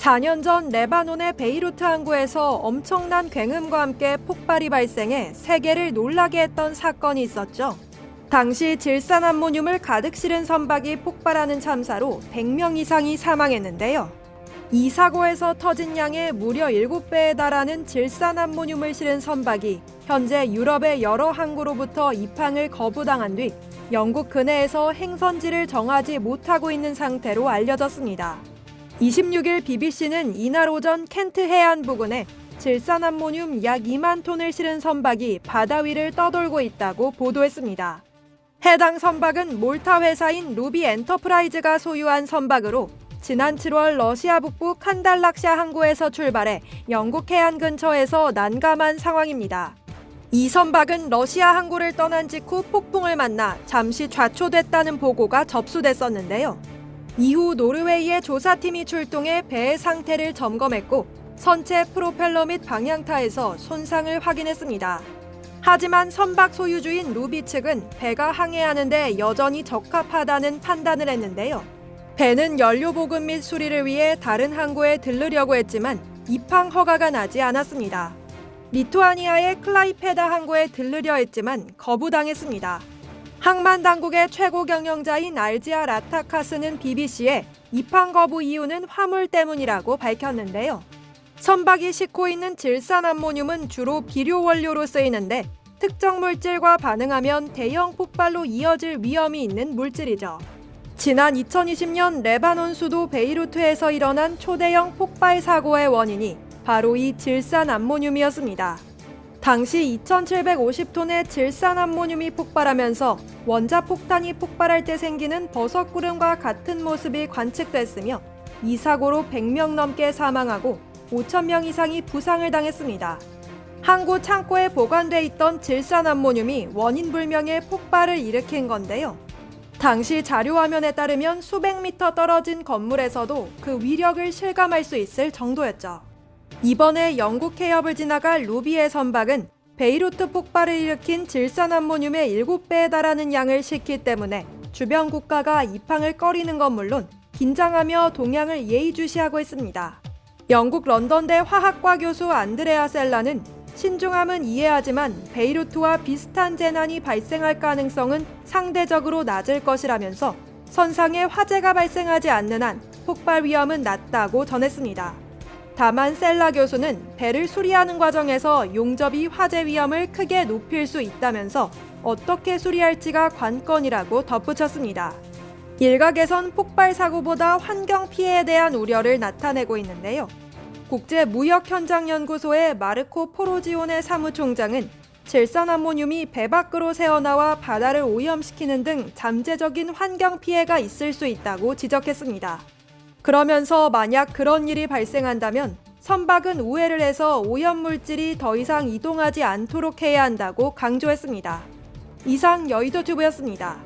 4년 전 레바논의 베이루트 항구에서 엄청난 굉음과 함께 폭발이 발생해 세계를 놀라게 했던 사건이 있었죠. 당시 질산암모늄을 가득 실은 선박이 폭발하는 참사로 100명 이상이 사망했는데요. 이 사고에서 터진 양의 무려 7배에 달하는 질산암모늄을 실은 선박이 현재 유럽의 여러 항구로부터 입항을 거부당한 뒤 영국 근해에서 행선지를 정하지 못하고 있는 상태로 알려졌습니다. 26일 BBC는 이날 오전 켄트 해안 부근에 질산암모늄 약 2만 톤을 실은 선박이 바다 위를 떠돌고 있다고 보도했습니다. 해당 선박은 몰타 회사인 루비 엔터프라이즈가 소유한 선박으로 지난 7월 러시아 북부 칸달락샤 항구에서 출발해 영국 해안 근처에서 난감한 상황입니다. 이 선박은 러시아 항구를 떠난 직후 폭풍을 만나 잠시 좌초됐다는 보고가 접수됐었는데요. 이후 노르웨이의 조사팀이 출동해 배의 상태를 점검했고 선체 프로펠러 및 방향타에서 손상을 확인했습니다. 하지만 선박 소유주인 루비 측은 배가 항해하는 데 여전히 적합하다는 판단을 했는데요. 배는 연료 보급 및 수리를 위해 다른 항구에 들르려고 했지만 입항 허가가 나지 않았습니다. 리투아니아의 클라이페다 항구에 들르려 했지만 거부당했습니다. 항만 당국의 최고 경영자인 알지아 라타카스는 BBC에 입항 거부 이유는 화물 때문이라고 밝혔는데요. 선박이 싣고 있는 질산암모늄은 주로 비료 원료로 쓰이는데 특정 물질과 반응하면 대형 폭발로 이어질 위험이 있는 물질이죠. 지난 2020년 레바논 수도 베이루트에서 일어난 초대형 폭발 사고의 원인이 바로 이 질산암모늄이었습니다. 당시 2,750톤의 질산암모늄이 폭발하면서 원자폭탄이 폭발할 때 생기는 버섯구름과 같은 모습이 관측됐으며 이 사고로 100명 넘게 사망하고 5,000명 이상이 부상을 당했습니다. 항구 창고에 보관돼 있던 질산암모늄이 원인 불명의 폭발을 일으킨 건데요. 당시 자료화면에 따르면 수백 미터 떨어진 건물에서도 그 위력을 실감할 수 있을 정도였죠. 이번에 영국 해협을 지나갈 루비의 선박은 베이루트 폭발을 일으킨 질산암모늄의 7배에 달하는 양을 싣기 때문에 주변 국가가 입항을 꺼리는 건 물론 긴장하며 동향을 예의주시하고 있습니다. 영국 런던대 화학과 교수 안드레아 셀라는 신중함은 이해하지만 베이루트와 비슷한 재난이 발생할 가능성은 상대적으로 낮을 것이라면서 선상에 화재가 발생하지 않는 한 폭발 위험은 낮다고 전했습니다. 다만 셀라 교수는 배를 수리하는 과정에서 용접이 화재 위험을 크게 높일 수 있다면서 어떻게 수리할지가 관건이라고 덧붙였습니다. 일각에선 폭발 사고보다 환경 피해에 대한 우려를 나타내고 있는데요. 국제무역현장연구소의 마르코 포로지오네 사무총장은 질산암모늄이 배 밖으로 새어나와 바다를 오염시키는 등 잠재적인 환경 피해가 있을 수 있다고 지적했습니다. 그러면서 만약 그런 일이 발생한다면 선박은 우회를 해서 오염물질이 더 이상 이동하지 않도록 해야 한다고 강조했습니다. 이상 여의도튜브였습니다.